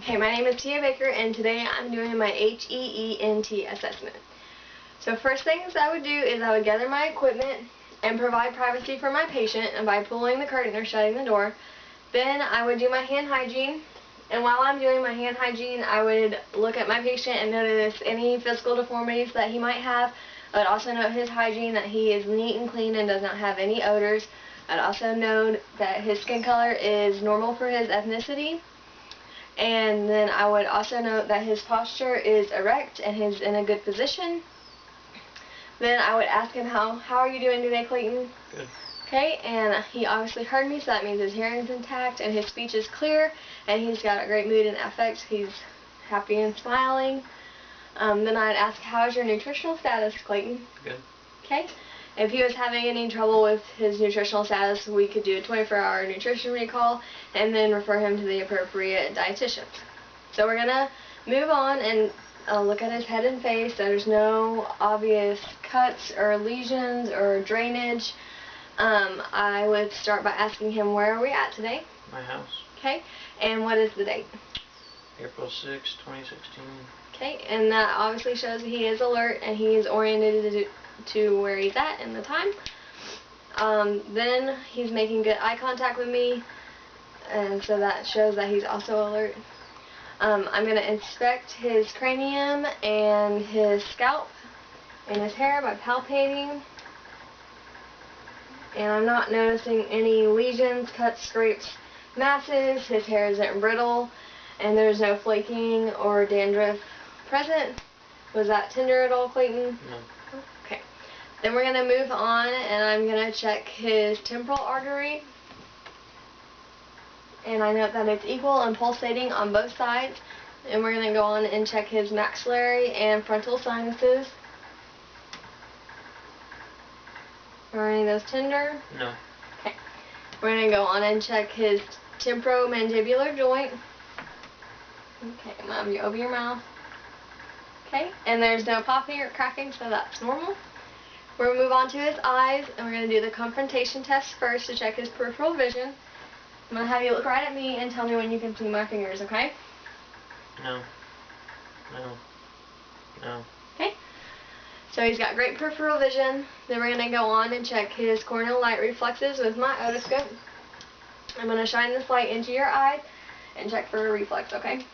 Okay, my name is Tia Baker, and today I'm doing my HEENT assessment. So first things I would do is I would gather my equipment and provide privacy for my patient and by pulling the curtain or shutting the door. Then I would do my hand hygiene, and while I'm doing my hand hygiene I would look at my patient and notice any physical deformities that he might have. I would also note his hygiene, that he is neat and clean and does not have any odors. I'd also note that his skin color is normal for his ethnicity. And then I would also note that his posture is erect and he's in a good position. Then I would ask him, how are you doing today, Clayton? Good. Okay, and he obviously heard me, so that means his hearing is intact and his speech is clear and he's got a great mood and affect. He's happy and smiling. Then I'd ask, how's your nutritional status, Clayton? Good. Okay. If he was having any trouble with his nutritional status, we could do a 24-hour nutrition recall and then refer him to the appropriate dietitian. So we're going to move on and look at his head and face. There's no obvious cuts or lesions or drainage. I would start by asking him, where are we at today? My house. Okay. And what is the date? April 6, 2016. Okay. And that obviously shows that he is alert and he is oriented to where he's at in the time. Then he's making good eye contact with me, and so that shows that he's also alert. I'm going to inspect his cranium and his scalp and his hair by palpating, and I'm not noticing any lesions, cuts, scrapes, masses. His hair isn't brittle and there's no flaking or dandruff present. Was that tender at all, Clayton? No. Okay. Then we're going to move on and I'm going to check his temporal artery. And I note that it's equal and pulsating on both sides. And we're going to go on and check his maxillary and frontal sinuses. Are any of those tender? No. Okay. We're going to go on and check his temporomandibular joint. Okay, I'm going to have you over your mouth. Okay, and there's no popping or cracking, so that's normal. We're going to move on to his eyes, and we're going to do the confrontation test first to check his peripheral vision. I'm going to have you look right at me and tell me when you can see my fingers, okay? No. No. No. Okay, so he's got great peripheral vision. Then we're going to go on and check his corneal light reflexes with my otoscope. I'm going to shine this light into your eye and check for a reflex, okay?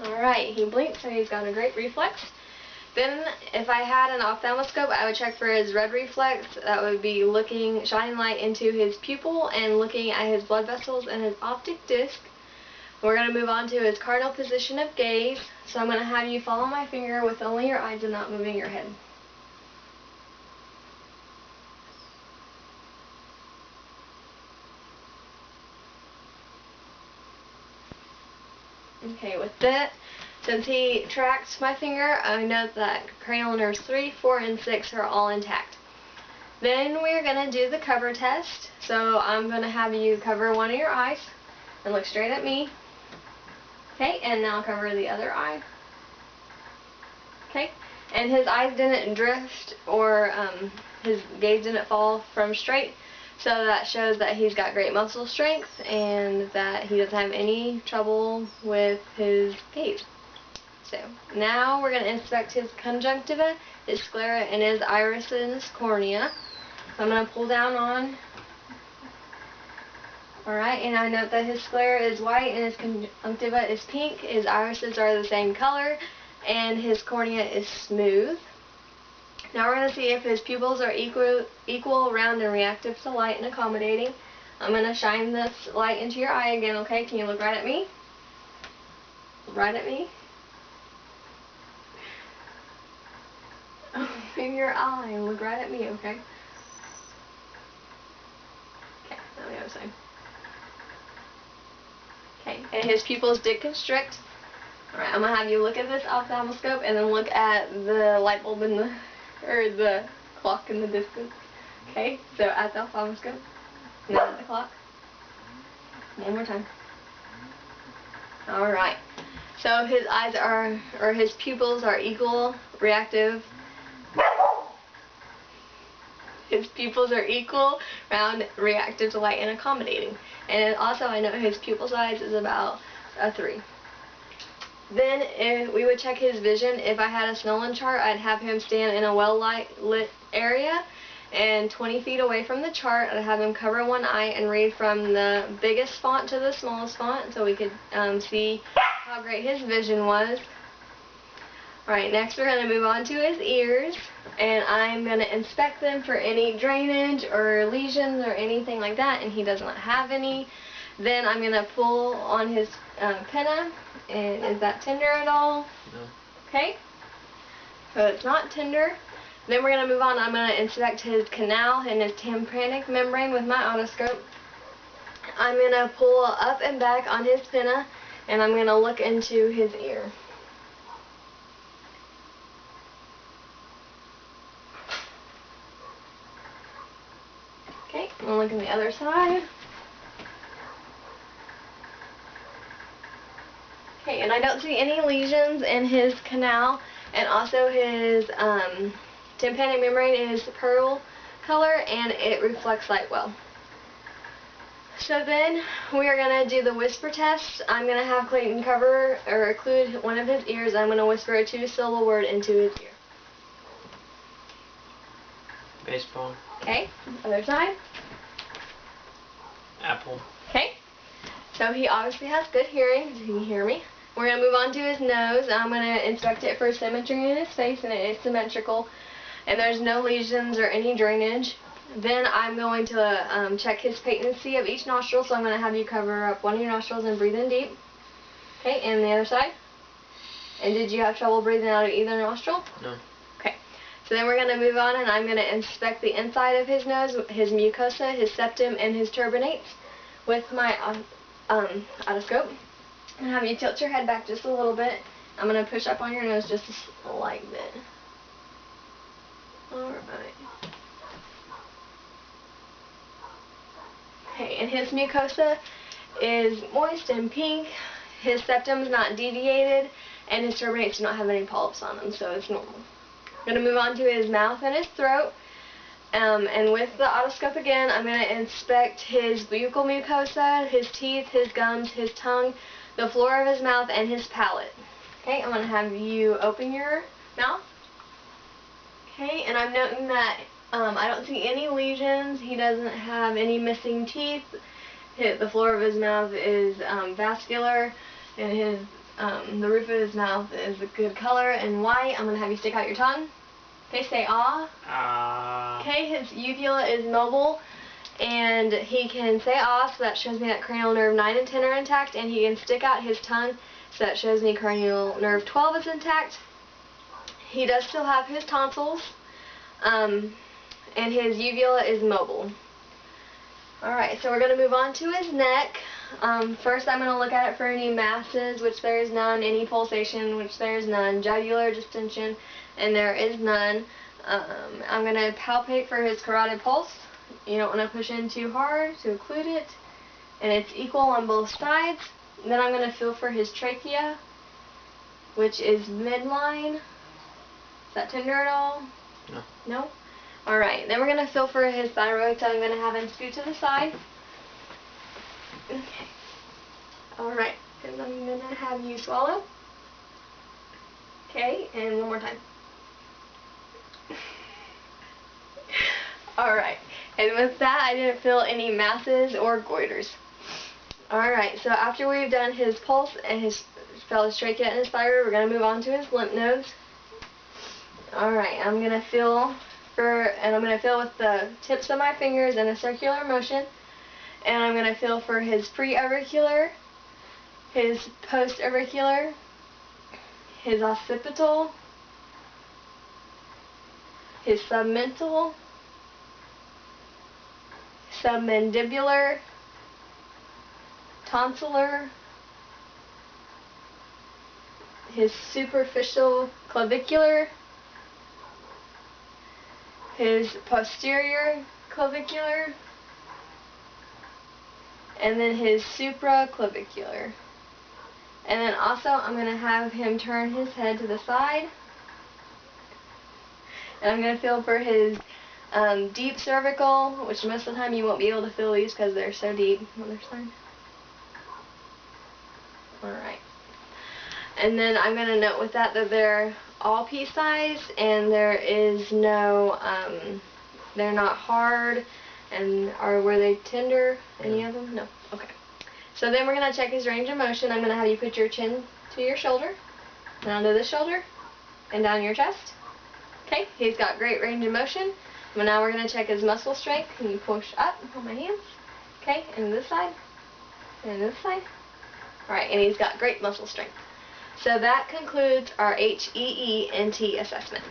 Alright, he blinked, so he's got a great reflex. Then, if I had an ophthalmoscope, I would check for his red reflex. That would be shining light into his pupil and looking at his blood vessels and his optic disc. We're going to move on to his cardinal position of gaze. So I'm going to have you follow my finger with only your eyes and not moving your head. Okay, with that, since he tracked my finger, I note that cranial nerves 3, 4, and 6 are all intact. Then we're going to do the cover test. So I'm going to have you cover one of your eyes and look straight at me. Okay, and now cover the other eye. Okay, and his eyes didn't drift or his gaze didn't fall from straight. So that shows that he's got great muscle strength and that he doesn't have any trouble with his gaze. So now we're going to inspect his conjunctiva, his sclera, and his iris and his cornea. So I'm going to pull down on. Alright, and I note that his sclera is white and his conjunctiva is pink. His irises are the same color and his cornea is smooth. Now we're going to see if his pupils are equal, round, and reactive to light and accommodating. I'm going to shine this light into your eye again, okay? Can you look right at me? Right at me? In your eye, and look right at me, okay? Okay, now the other side. Okay, and his pupils did constrict. Alright, I'm going to have you look at this ophthalmoscope and then look at the light bulb in the clock in the distance. Okay, so at the ophthalmoscope, and then at the clock. One more time. Alright, so his eyes his pupils are equal, reactive. His pupils are equal, round, reactive to light, and accommodating. And also I know his pupil size is about a 3. Then we would check his vision. If I had a Snellen chart, I'd have him stand in a lit area, and 20 feet away from the chart, I'd have him cover one eye and read from the biggest font to the smallest font so we could see how great his vision was. Alright, next we're going to move on to his ears, and I'm going to inspect them for any drainage or lesions or anything like that, and he does not have any. Then I'm going to pull on his pinna, and is that tender at all? No. Okay, so it's not tender. Then we're going to move on. I'm going to inspect his canal and his tympanic membrane with my otoscope. I'm going to pull up and back on his pinna, and I'm going to look into his ear. Okay, I'm going to look on the other side. Okay, and I don't see any lesions in his canal, and also his tympanic membrane is pearl color, and it reflects light well. So then we are going to do the whisper test. I'm going to have Clayton cover or occlude one of his ears. I'm going to whisper a 2-syllable word into his ear. Baseball. Okay, other side. Apple. Okay, so he obviously has good hearing, because he can hear me. We're going to move on to his nose. I'm going to inspect it for symmetry in his face, and it is symmetrical, and there's no lesions or any drainage. Then I'm going to check his patency of each nostril, so I'm going to have you cover up one of your nostrils and breathe in deep. Okay, and the other side. And did you have trouble breathing out of either nostril? No. Okay, so then we're going to move on, and I'm going to inspect the inside of his nose, his mucosa, his septum, and his turbinates with my otoscope. And have you tilt your head back just a little bit. I'm going to push up on your nose just a slight bit. Alright. Okay, and his mucosa is moist and pink. His septum is not deviated, and his turbinates do not have any polyps on them, so it's normal. I'm going to move on to his mouth and his throat. And with the otoscope again, I'm going to inspect his buccal mucosa, his teeth, his gums, his tongue, the floor of his mouth, and his palate. Okay, I'm going to have you open your mouth. Okay, and I'm noting that I don't see any lesions. He doesn't have any missing teeth. The floor of his mouth is vascular, and the roof of his mouth is a good color and white. I'm going to have you stick out your tongue. Okay, say ah. Ah. Okay, his uvula is mobile, and he can say ah, so that shows me that cranial nerve 9 and 10 are intact, and he can stick out his tongue, so that shows me cranial nerve 12 is intact. He does still have his tonsils, and his uvula is mobile. Alright, so we're going to move on to his neck. First I'm going to look at it for any masses, which there is none, any pulsation, which there is none, jugular distension, and there is none. I'm going to palpate for his carotid pulse. You don't want to push in too hard to occlude it, and it's equal on both sides. Then I'm going to feel for his trachea, which is midline. Is that tender at all? No. No? Alright, then we're going to feel for his thyroid, so I'm going to have him scoot to the side. Okay. Alright, and I'm going to have you swallow. Okay, and one more time. Alright, and with that I didn't feel any masses or goiters. Alright, so after we've done his pulse and felt his trachea and his thyroid, we're going to move on to his lymph nodes. Alright, I'm going to feel with the tips of my fingers in a circular motion, and I'm going to feel for his preauricular, his postauricular, his occipital, his submental, submandibular, tonsillar, his superficial clavicular, his posterior clavicular, and then his supraclavicular. And then also I'm going to have him turn his head to the side, and I'm going to feel for his Deep cervical, which most of the time you won't be able to feel these because they're so deep. Other side. Alright. And then I'm going to note with that they're all pea size and there is no, they're not hard. And were they tender? Any of them? No. Okay. So then we're going to check his range of motion. I'm going to have you put your chin to your shoulder, down to the shoulder, and down your chest. Okay, he's got great range of motion. But now we're going to check his muscle strength. Can you push up on my hands? Okay, and this side, and this side. Alright, and he's got great muscle strength. So that concludes our HEENT assessment.